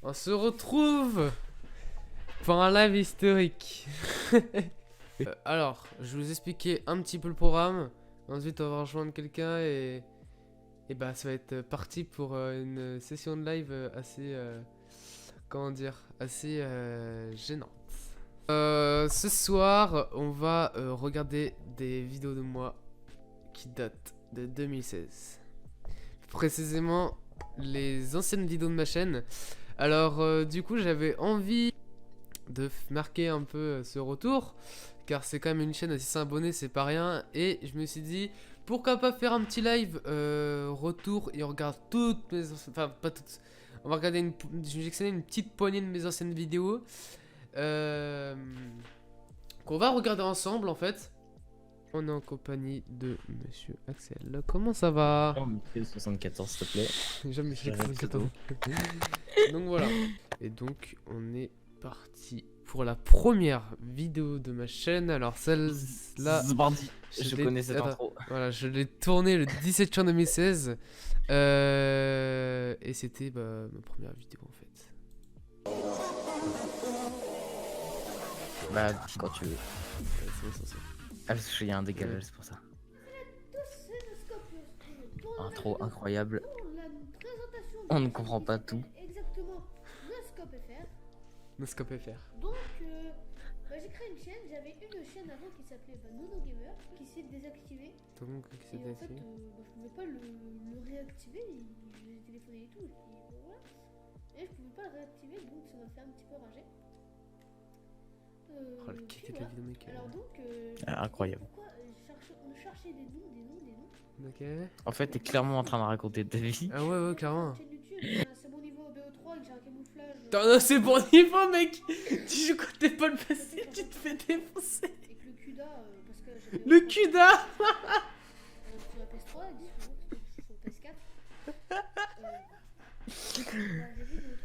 On se retrouve pour un live historique. Alors, je vais vous expliquer un petit peu le programme. Ensuite, on va rejoindre quelqu'un et bah, ça va être parti pour une session de live assez, comment dire, assez gênante. Ce soir, on va regarder des vidéos de moi qui datent de 2016. Précisément, les anciennes vidéos de ma chaîne. Alors, du coup, j'avais envie de marquer un peu ce retour, car c'est quand même une chaîne à 600 abonnés, c'est pas rien. Et je me suis dit, pourquoi pas faire un petit live retour et on regarde toutes mes... Enfin, pas toutes. On va regarder j'ai sélectionné une petite poignée de mes anciennes vidéos. Qu'on va regarder ensemble en fait. On est en compagnie de Monsieur Axel. Comment ça va? Jean-Michel 74 s'il te plaît. Jean-Michel J'arrête 74. tout. Donc voilà. Et donc on est parti pour la première vidéo de ma chaîne. Alors celle-là, Zbardi, je l'ai- connais cette attends, intro. Voilà, je l'ai tournée le 17 juin 2016. Et c'était bah, ma première vidéo en fait. Bah, quand tu veux. C'est bon, ça. Ah, parce qu'il y a un décalage, c'est pour ça. Intro incroyable. On ne comprend pas tout. Exactement, Noscope.fr. Noscope FR. Donc, j'ai créé une chaîne. J'avais une chaîne avant qui s'appelait Nono Gamer, qui s'est désactivée. Donc, c'est Et en fait, d'activer. je pouvais pas le réactiver. J'ai téléphoné et tout. Et puis voilà. Et je pouvais pas le réactiver, donc ça m'a fait un petit peu rager. Oh, la Puis qualité de la voilà. vidéo, mec. Alors donc, Ah, incroyable. pourquoi on cherchait des noms. Ok. En fait, t'es clairement en train de raconter ta vie. Ah ouais, carrément. Chaîne YouTube, c'est bon niveau BO3 et j'ai un camouflage. T'en as c'est bon niveau, mec. Tu joues quand t'es pas le passé, tu te fais défoncer. Avec le CUDA, parce que j'avais Le CUDA. sur la PS3, sur PS4.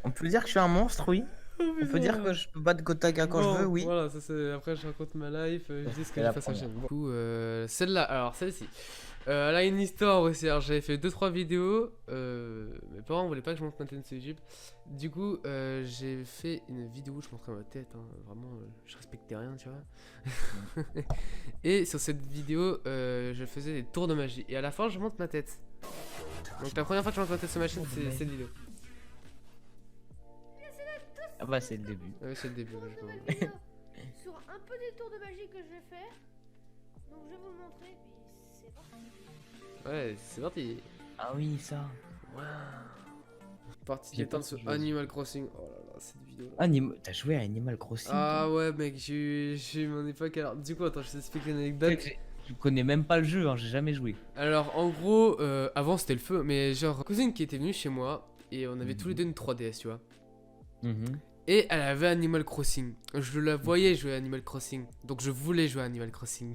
On peut dire que je suis un monstre, oui. Oh, On peut dire que je peux battre Gotaga quand je veux, oui. Voilà, ça c'est. Après, je raconte ma life, je dis ce que C'est j'ai la fait à première. chaîne. Du coup, celle-là, alors celle-ci. Elle a une histoire aussi. Alors, j'avais fait 2-3 vidéos. Mes parents voulaient pas que je montre ma tête sur YouTube. Du coup, j'ai fait une vidéo où je montrais ma tête. Hein. Vraiment, je respectais rien, tu vois. Et sur cette vidéo, je faisais des tours de magie. Et à la fin, je monte ma tête. Donc, la première fois que je monte ma tête sur ma chaîne, c'est cette vidéo. Ah bah, c'est le début. Ouais, c'est le début. Tour ouais, de je magie, vois. sur un peu des tours de magie que je vais faire. Donc je vais vous le montrer, puis c'est parti. Ouais, c'est parti. Ah oui, ça. Partie J'ai détente pas sur joué. Animal Crossing. Oh là là, cette vidéo là. T'as joué à Animal Crossing? Ah ouais, mec, j'ai eu mon époque. Alors, du coup, attends, je t'explique une anecdote. Je connais même pas le jeu, hein, j'ai jamais joué. Alors, en gros, avant c'était le feu, mais genre, ma cousine qui était venue chez moi et on avait tous les Mhm. deux une 3DS, tu vois. Mhm. Et elle avait Animal Crossing. Je la voyais jouer à Animal Crossing. Donc, je voulais jouer à Animal Crossing.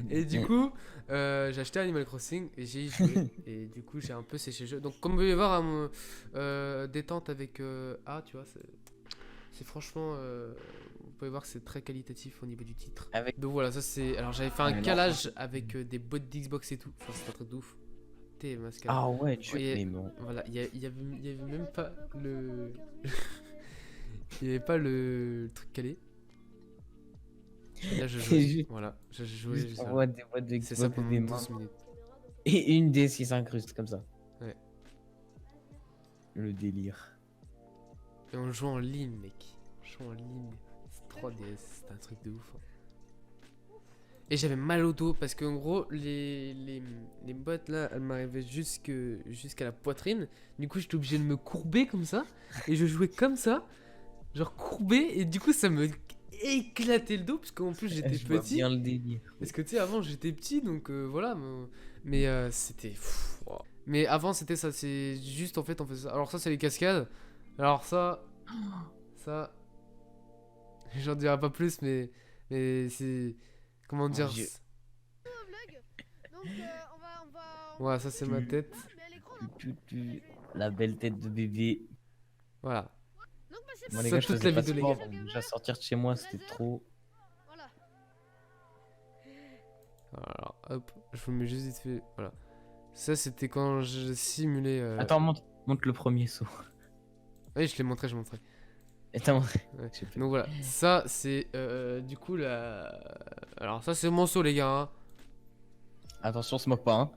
Et du coup, j'ai acheté Animal Crossing et j'ai y joué. Et du coup, j'ai un peu séché le jeu. Donc, comme vous pouvez voir, à mon détente avec A, tu vois, c'est franchement. Vous pouvez voir que c'est très qualitatif au niveau du titre. Avec... Donc voilà, ça c'est. Alors, j'avais fait un Ouais, non, calage avec des bots d'Xbox et tout. Enfin, c'est un truc de ouf. T'es masqué. Ah ouais, tu... Ouais, Mais bon. Voilà, il y avait même pas le. Il y avait pas le truc calé. Et là, je C'est jouais. juste- Voilà, je jouais. Juste juste on ça. voit des boîtes de C'est ça Xbox, pendant des 12 mains. minutes. Et une DS qui s'incruste comme ça. Ouais. Le délire. Et on joue en ligne, mec. On joue en ligne. C'est 3DS, c'est un truc de ouf. Hein. Et j'avais mal au dos parce qu'en gros, les bottes là, elles m'arrivaient jusqu'à la poitrine. Du coup, j'étais obligé de me courber comme ça. Et je jouais comme ça, genre courbé. Et du coup, ça me éclatait le dos parce qu'en plus, j'étais Je vois petit. bien le délire. Parce que tu sais, avant j'étais petit donc voilà. Mais c'était. Wow. Mais avant c'était ça, c'est juste en fait on faisait ça. Alors ça, c'est les cascades. Alors ça. J'en dirai pas plus, mais c'est. Comment dire Dieu. Donc on va voilà, ça c'est ma tête. mais à l'écran. La belle tête de bébé. Voilà. Donc bah c'est Moi Ça, les gars, je toute faisais la pas vidéo, de les sport, gars. donc déjà sortir de chez moi c'était trop. Voilà. Alors hop, je vous le mets juste vite fait. Voilà. Ça c'était quand je simulais. Attends, monte le premier saut. Oui, je l'ai montré, je l'ai montré. Et t'as montré. Ouais. Je sais plus. Donc voilà, ça c'est du coup la. Alors ça c'est mon saut les gars. Hein. Attention, se moque pas, hein.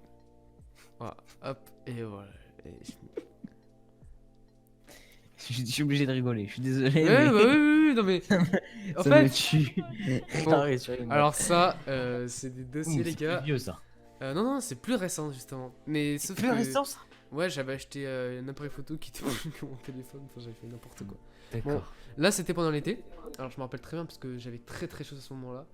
Voilà, hop, et voilà. Et Je suis obligé de rigoler, je suis désolé. Ouais, mais bah oui, non mais. En ça me fait. tue. Bon, Arrête, tu rigoles. Alors ça, c'est des dossiers les c'est gars. plus vieux ça. Non, non, c'est plus récent justement. Mais sauf Plus que. récent ça. Ouais, j'avais acheté un appareil photo qui était plus que mon téléphone. Enfin, j'avais fait n'importe quoi. D'accord. Là, c'était pendant l'été. Alors, je me rappelle très bien parce que j'avais très très chaud à ce moment-là.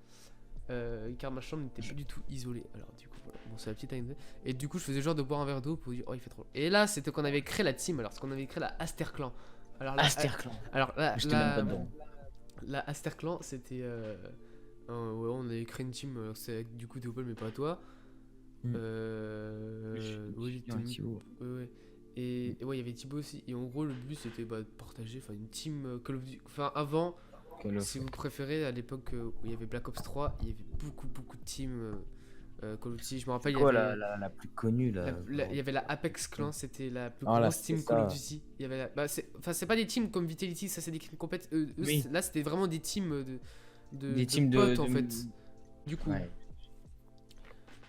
Car ma chambre n'était plus du tout isolée. Alors, du coup, voilà. Bon, c'est la petite anecdote. Et du coup, je faisais genre de boire un verre d'eau pour dire, oh, il fait trop. Et là, c'était qu'on avait créé la team. Alors, c'est qu'on avait créé la Asterclan. Alors, Asterclan. Alors, J'étais même pas dedans. la Asterclan, c'était. Ouais, on avait créé une team. C'est du coup Théopold, mais pas toi. Mm. Oui, un Thibaut. ouais. Et ouais, il y avait Thibaut aussi. Et en gros, le but c'était de partager une team Call of Duty. Enfin, avant, si vous préférez, à l'époque où il y avait Black Ops 3, il y avait beaucoup de teams Call of Duty. Je me rappelle, il y Quoi avait. la plus connue là? Il y avait la Apex Clan, c'était la plus Ah, là, grosse team c'était Call ça. of Duty. Il y avait bah, c'est pas des teams comme Vitality, ça c'est des teams complètes. Oui. Là, c'était vraiment des teams Des de teams potes de- en fait. Du coup, Ouais.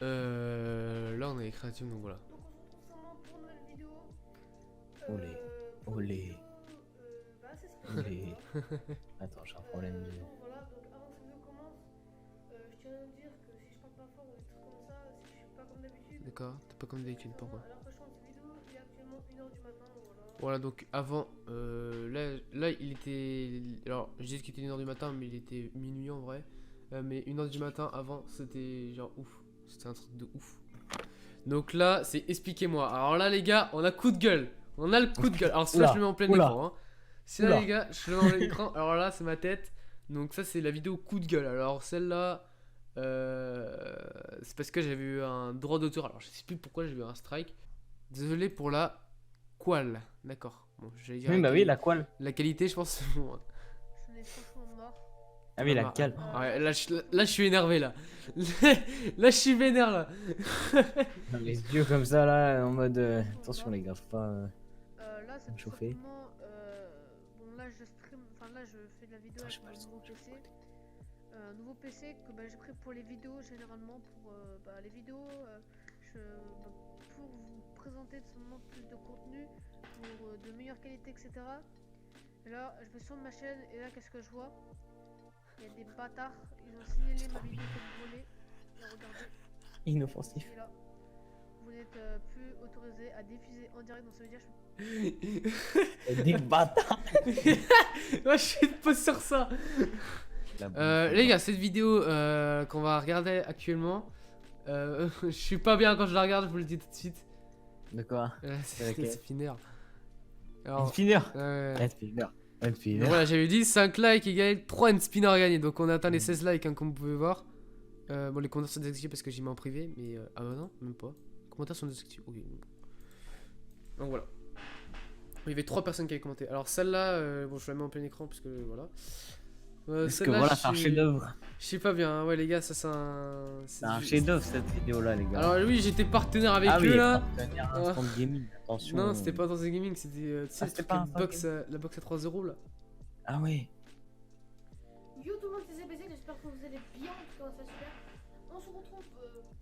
là on avait créé la team, donc voilà. Donc on se retrouve pour une nouvelle vidéo. Olé. Pour Olé. le coup, bah c'est ça. Olé. Attends, j'ai un problème de. Voilà, donc avant que cette vidéo commence, je tiens à vous dire que si je parle pas fort ou des trucs comme ça, si je suis pas comme d'habitude. D'accord, t'es pas comme d'habitude, pourquoi? Alors que je chante cette vidéo, il est actuellement 1h du matin, donc voilà. Voilà, donc avant, là il était. Alors, je dis qu'il était 1h du matin, mais il était minuit en vrai. Mais 1h du matin avant, c'était genre ouf. C'était un truc de ouf. Donc là, c'est expliquez-moi. Alors là, les gars, on a coup de gueule. On a le coup de gueule. Alors, celui-là, Oula, je le mets en plein oula. écran. Hein. Celui-là, Oula. les gars, je le mets en plein écran. Alors là, c'est ma tête. Donc, ça, c'est la vidéo coup de gueule. Alors, celle-là, c'est parce que j'avais eu un droit d'auteur. Alors, je sais plus pourquoi j'ai eu un strike. Désolé pour la qual. D'accord. Bon, j'allais dire Oui, bah oui, la qual. la qualité, je pense. C'est bon. Je n'ai franchement marre. Ah oui, la Ah, cale. ouais, là, je suis énervé là. Là, je suis vénère là. Les yeux comme ça là, en mode. Attention les gars, faut pas. Là, c'est tout chauffer. simplement. Bon, là, je stream. Enfin, là, je fais de la vidéo Attends, j'ai avec pas mon le son, nouveau PC. Un nouveau PC que j'ai pris pour les vidéos, généralement. Pour les vidéos, pour vous présenter tout simplement plus de contenu, pour de meilleure qualité, etc. Et là, je vais sur ma chaîne et là, qu'est-ce que je vois? Il y a des bâtards, ils ont signalé ma vidéo comme volée. Et regardez. Inoffensif. Et là, vous n'êtes plus autorisé à diffuser en direct, donc ça veut dire que je Des bâtards. Moi, je suis pas sur ça. Les gars, cette vidéo qu'on va regarder actuellement, je suis pas bien quand je la regarde, je vous le dis tout de suite. De quoi? C'est laquelle? spinner. Une Alors, spinner. ouais. Un spinner. Un Donc spinner. voilà, j'avais dit 5 likes égale 3 une spinner à gagner. Donc on a atteint les 16 likes, hein, comme vous pouvez voir. Bon, les commentaires sont désactivés parce que j'ai mis en privé, mais ah bah non, même pas. Les commentaires sont désactivés. Ok. Donc voilà. Il y avait 3 personnes qui avaient commenté. Alors celle-là, bon, je la mets en plein écran parce que voilà. Parce que Celle-là, voilà, je c'est un suis- chef-d'œuvre. Je sais pas bien, hein. Ouais, les gars, ça c'est un. C'est un chef-d'œuvre cette vidéo là, les gars. Alors oui, j'étais partenaire avec ah eux oui, là. partenaire Instant Gaming, attention. Non, c'était pas dans The Gaming, c'était tu sais, Ah, le c'était truc, pas la Instant box, la box à 3 euros là. Ah ouais. Yo tout le monde, c'est CBZ, j'espère que vous allez bien, en tout cas ça va super. On se retrouve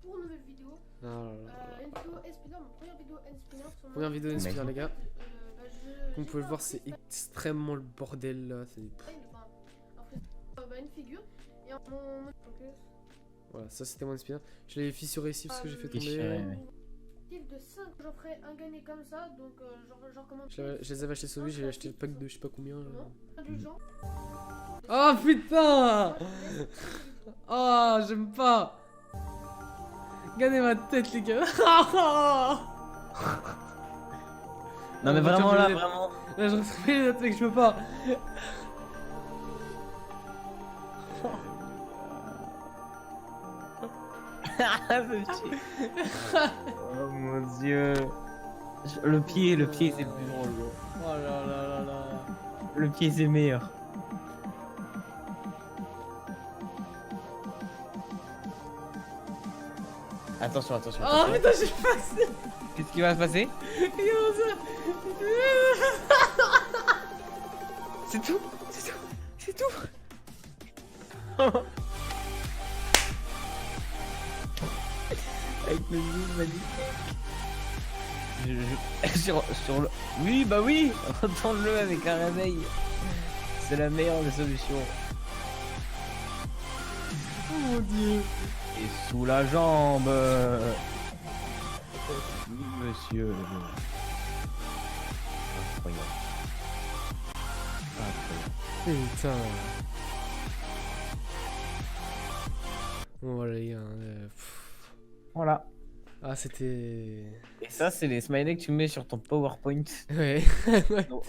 pour une nouvelle vidéo. Ah là là. Une vidéo N-Spinner, ma première vidéo N-Spinner. sur Première moi. vidéo Mec. N-Spinner, les gars. J'ai Comme vous pouvez le fait voir, un c'est freestyle, extrêmement le bordel là. C'est... une figure et mon Voilà, ça c'était mon N-Spinner. Je l'avais fissuré ici parce que j'ai fait Fissuré, tomber. ouais. style de 5, j'en ferai un gagné comme ça, donc j'en recommande. Je les avais achetés sur lui, j'ai acheté le pack de je sais pas combien. Là. Du genre. Oh putain! Oh, j'aime pas! Regardez ma tête, les gars! Non mais Oh, vraiment tiens, là, je vais- vraiment. Là, je retrouve les notes, mec, je peux pas! Oh mon dieu. Le pied c'est le plus drôle. Gros. Oh là là là là! Le pied c'est meilleur. Attention, attention. Oh attention. putain, j'ai passé! Qu'est-ce qui va se passer? Regarde ça! C'est tout. C'est tout. C'est tout. Avec le zoom magnifique. Sur le... Oui, bah oui. Retourne-le avec un réveil. C'est la meilleure des solutions. Oh mon dieu. Et sous la jambe. Oui, monsieur. Incroyable. Incroyable. Putain. Bon voilà les gars. Voilà. Ah c'était... Et ça, c'est les smileys que tu mets sur ton PowerPoint. Ouais. Non.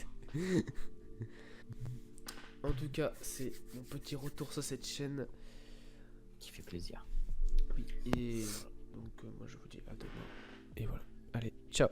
En tout cas, c'est mon petit retour sur cette chaîne. Qui fait plaisir. Oui. Et voilà. Donc moi je vous dis à demain. Et voilà. Allez, ciao.